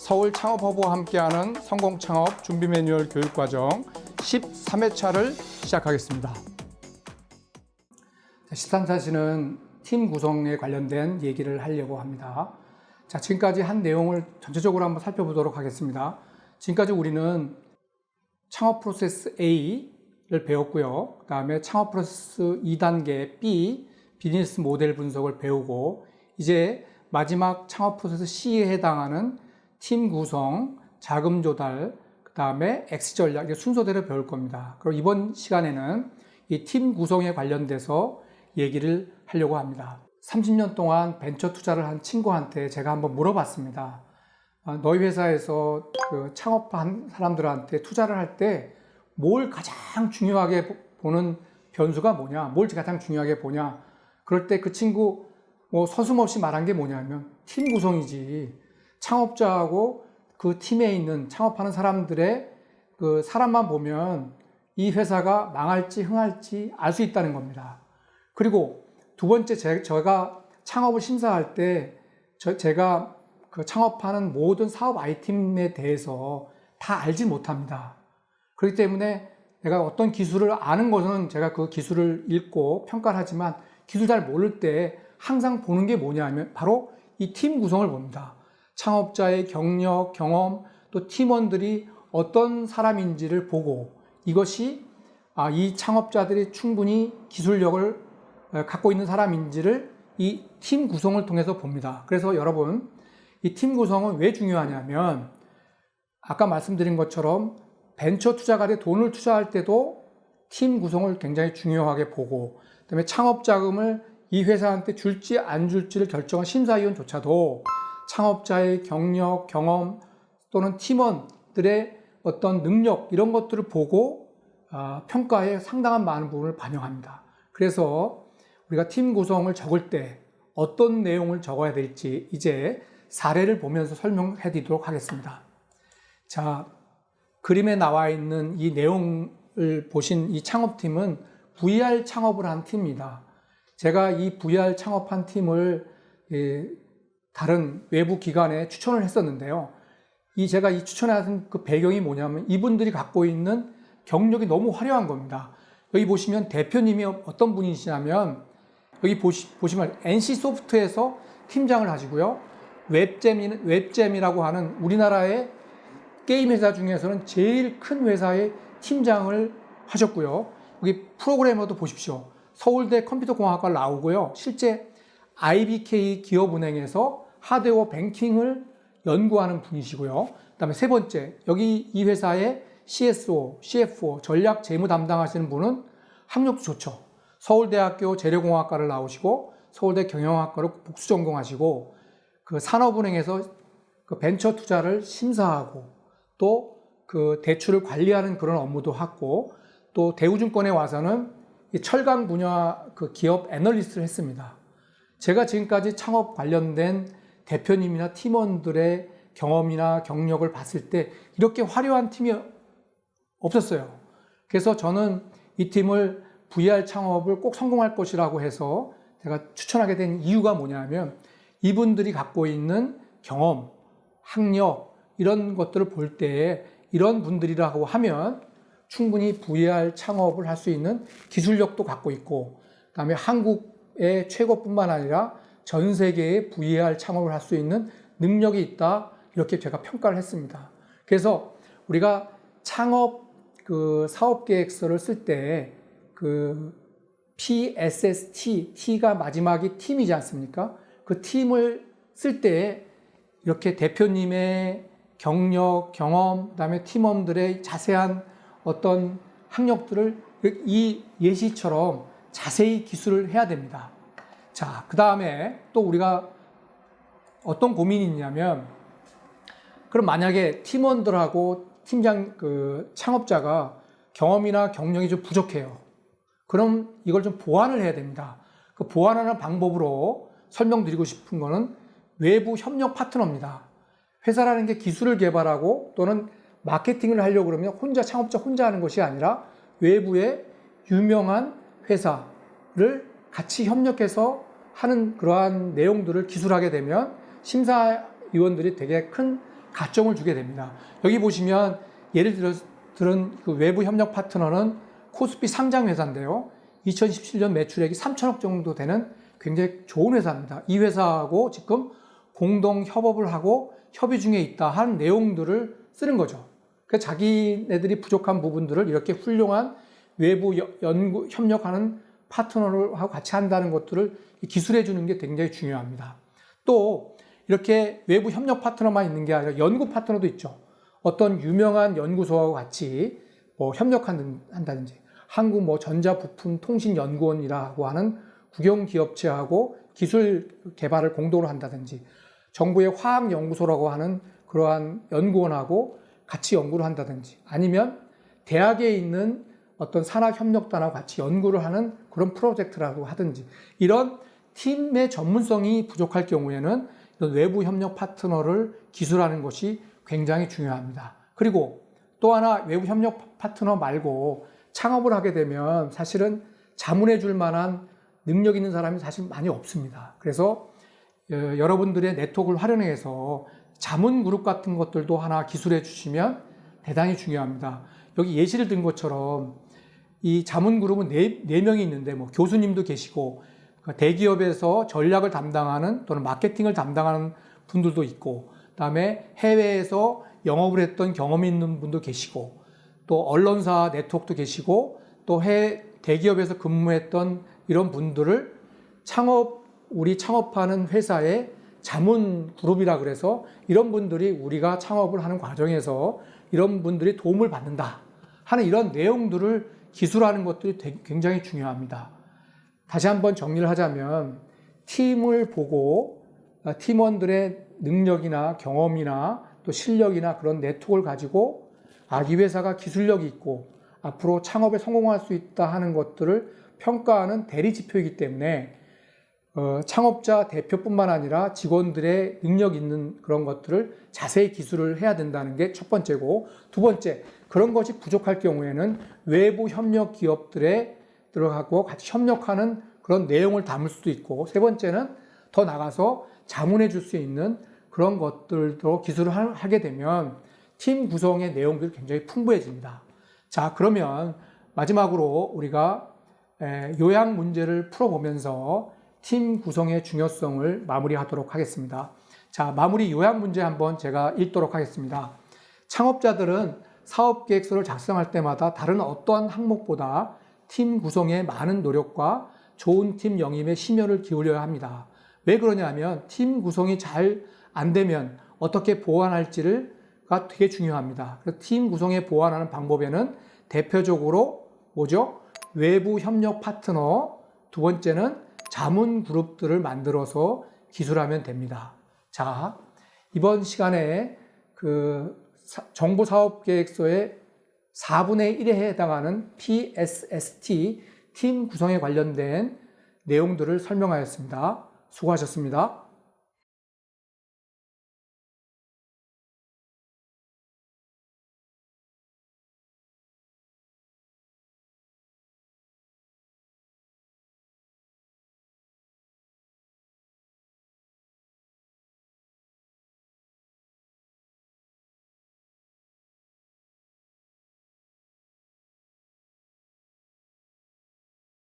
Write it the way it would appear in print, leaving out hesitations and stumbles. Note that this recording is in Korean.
서울 창업허브와 함께하는 성공창업 준비 매뉴얼 교육과정 13회차를 시작하겠습니다. 13차시는 팀 구성에 관련된 얘기를 하려고 합니다. 자, 지금까지 한 내용을 전체적으로 한번 살펴보도록 하겠습니다. 지금까지 우리는 창업 프로세스 A를 배웠고요. 그 다음에 창업 프로세스 2단계 B, 비즈니스 모델 분석을 배우고, 이제 마지막 창업 프로세스 C에 해당하는 팀 구성, 자금 조달, 그 다음에 엑시 전략, 이게 순서대로 배울 겁니다. 그리고 이번 시간에는 이 팀 구성에 관련돼서 얘기를 하려고 합니다. 30년 동안 벤처 투자를 한 친구한테 제가 한번 물어봤습니다. 너희 회사에서 그 창업한 사람들한테 투자를 할 때 뭘 가장 중요하게 보는 변수가 뭐냐? 뭘 가장 중요하게 보냐? 그럴 때 그 친구 서슴없이 말한 게 뭐냐면 팀 구성이지. 창업자하고 그 팀에 있는 창업하는 사람들의 그 사람만 보면 이 회사가 망할지 흥할지 알 수 있다는 겁니다. 그리고 두 번째, 제가 창업을 심사할 때 제가 그 창업하는 모든 사업 아이템에 대해서 다 알지 못합니다. 그렇기 때문에 내가 어떤 기술을 아는 것은 제가 그 기술을 읽고 평가를 하지만 기술 잘 모를 때 항상 보는 게 뭐냐면 바로 이 팀 구성을 봅니다. 창업자의 경력, 경험, 또 팀원들이 어떤 사람인지를 보고 이것이 이 창업자들이 충분히 기술력을 갖고 있는 사람인지를 이 팀 구성을 통해서 봅니다. 그래서 여러분, 이 팀 구성은 왜 중요하냐면 아까 말씀드린 것처럼 벤처 투자가에 돈을 투자할 때도 팀 구성을 굉장히 중요하게 보고, 그다음에 창업 자금을 이 회사한테 줄지 안 줄지를 결정한 심사위원조차도 창업자의 경력, 경험 또는 팀원들의 어떤 능력 이런 것들을 보고 평가에 상당한 많은 부분을 반영합니다. 그래서 우리가 팀 구성을 적을 때 어떤 내용을 적어야 될지 이제 사례를 보면서 설명해 드리도록 하겠습니다. 자, 그림에 나와 있는 이 내용을 보신 이 창업팀은 VR 창업을 한 팀입니다. 제가 이 VR 창업한 팀을 다른 외부 기관에 추천을 했었는데요. 제가 이 추천한 그 배경이 뭐냐면 이분들이 갖고 있는 경력이 너무 화려한 겁니다. 여기 보시면 대표님이 어떤 분이시냐면 여기 보시면 NC소프트에서 팀장을 하시고요. 웹잼이라고 하는 우리나라의 게임 회사 중에서는 제일 큰 회사의 팀장을 하셨고요. 여기 프로그래머도 보십시오. 서울대 컴퓨터공학과를 나오고요. 실제 IBK 기업은행에서 하드웨어 뱅킹을 연구하는 분이시고요. 그다음에 세 번째, 여기 이 회사의 CSO, CFO, 전략 재무 담당하시는 분은 학력도 좋죠. 서울대학교 재료공학과를 나오시고 서울대 경영학과로 복수 전공하시고 그 산업은행에서 그 벤처 투자를 심사하고 또 그 대출을 관리하는 그런 업무도 하고 또 대우증권에 와서는 이 철강 분야 그 기업 애널리스트를 했습니다. 제가 지금까지 창업 관련된 대표님이나 팀원들의 경험이나 경력을 봤을 때 이렇게 화려한 팀이 없었어요. 그래서 저는 이 팀을 VR 창업을 꼭 성공할 것이라고 해서 제가 추천하게 된 이유가 뭐냐면 이분들이 갖고 있는 경험, 학력 이런 것들을 볼 때 이런 분들이라고 하면 충분히 VR 창업을 할 수 있는 기술력도 갖고 있고 그다음에 한국의 최고뿐만 아니라 전 세계의 VR 창업을 할 수 있는 능력이 있다 이렇게 제가 평가를 했습니다. 그래서 우리가 창업 그 사업 계획서를 쓸 때 그 PSST, T가 마지막이 팀이지 않습니까? 그 팀을 쓸 때 이렇게 대표님의 경력, 경험, 그다음에 팀원들의 자세한 어떤 학력들을 이 예시처럼 자세히 기술을 해야 됩니다. 자, 그 다음에 또 우리가 어떤 고민이 있냐면 그럼 만약에 팀원들하고 팀장 그 창업자가 경험이나 경력이 좀 부족해요. 그럼 이걸 좀 보완을 해야 됩니다. 그 보완하는 방법으로 설명드리고 싶은 거는 외부 협력 파트너입니다. 회사라는 게 기술을 개발하고 또는 마케팅을 하려고 그러면 창업자 혼자 하는 것이 아니라 외부의 유명한 회사를 같이 협력해서 하는 그러한 내용들을 기술하게 되면 심사위원들이 되게 큰 가점을 주게 됩니다. 여기 보시면 예를 들은 그 외부 협력 파트너는 코스피 상장 회사인데요. 2017년 매출액이 3천억 정도 되는 굉장히 좋은 회사입니다. 이 회사하고 지금 공동 협업을 하고 협의 중에 있다 하는 내용들을 쓰는 거죠. 그러니까 자기네들이 부족한 부분들을 이렇게 훌륭한 외부 연구 협력하는 파트너하고 같이 한다는 것들을 기술해 주는 게 굉장히 중요합니다. 또 이렇게 외부 협력 파트너만 있는 게 아니라 연구 파트너도 있죠. 어떤 유명한 연구소하고 같이 뭐 협력한다든지 한국 뭐 전자부품통신연구원이라고 하는 국영기업체하고 기술 개발을 공동으로 한다든지 정부의 화학연구소라고 하는 그러한 연구원하고 같이 연구를 한다든지 아니면 대학에 있는 어떤 산학협력단하고 같이 연구를 하는 그런 프로젝트라고 하든지 이런 팀의 전문성이 부족할 경우에는 이런 외부 협력 파트너를 기술하는 것이 굉장히 중요합니다. 그리고 또 하나 외부 협력 파트너 말고 창업을 하게 되면 사실은 자문해 줄 만한 능력 있는 사람이 사실 많이 없습니다. 그래서 여러분들의 네트워크를 활용해서 자문 그룹 같은 것들도 하나 기술해 주시면 대단히 중요합니다. 여기 예시를 든 것처럼 이 자문 그룹은 네 명이 있는데 뭐 교수님도 계시고 대기업에서 전략을 담당하는 또는 마케팅을 담당하는 분들도 있고 그다음에 해외에서 영업을 했던 경험이 있는 분도 계시고 또 언론사 네트워크도 계시고 또 대기업에서 근무했던 이런 분들을 우리 창업하는 회사의 자문 그룹이라 그래서 이런 분들이 우리가 창업을 하는 과정에서 이런 분들이 도움을 받는다 하는 이런 내용들을 기술하는 것들이 굉장히 중요합니다. 다시 한번 정리를 하자면 팀을 보고 팀원들의 능력이나 경험이나 또 실력이나 그런 네트워크를 가지고 이 회사가 기술력이 있고 앞으로 창업에 성공할 수 있다 하는 것들을 평가하는 대리 지표이기 때문에 창업자 대표뿐만 아니라 직원들의 능력 있는 그런 것들을 자세히 기술을 해야 된다는 게 첫 번째고 두 번째 그런 것이 부족할 경우에는 외부 협력 기업들에 들어가고 같이 협력하는 그런 내용을 담을 수도 있고 세 번째는 더 나가서 자문해 줄 수 있는 그런 것들도 기술을 하게 되면 팀 구성의 내용들이 굉장히 풍부해집니다. 자, 그러면 마지막으로 우리가 요약 문제를 풀어보면서 팀 구성의 중요성을 마무리하도록 하겠습니다. 자, 마무리 요약 문제 한번 제가 읽도록 하겠습니다. 창업자들은 사업계획서를 작성할 때마다 다른 어떠한 항목보다 팀 구성에 많은 노력과 좋은 팀 영입에 심혈을 기울여야 합니다. 왜 그러냐면 팀 구성이 잘 안 되면 어떻게 보완할지가 되게 중요합니다. 그래서 팀 구성에 보완하는 방법에는 대표적으로 뭐죠? 외부 협력 파트너, 두 번째는 자문 그룹들을 만들어서 기술하면 됩니다. 자, 이번 시간에 정보사업계획서의 4분의 1에 해당하는 PSST, 팀 구성에 관련된 내용들을 설명하였습니다. 수고하셨습니다.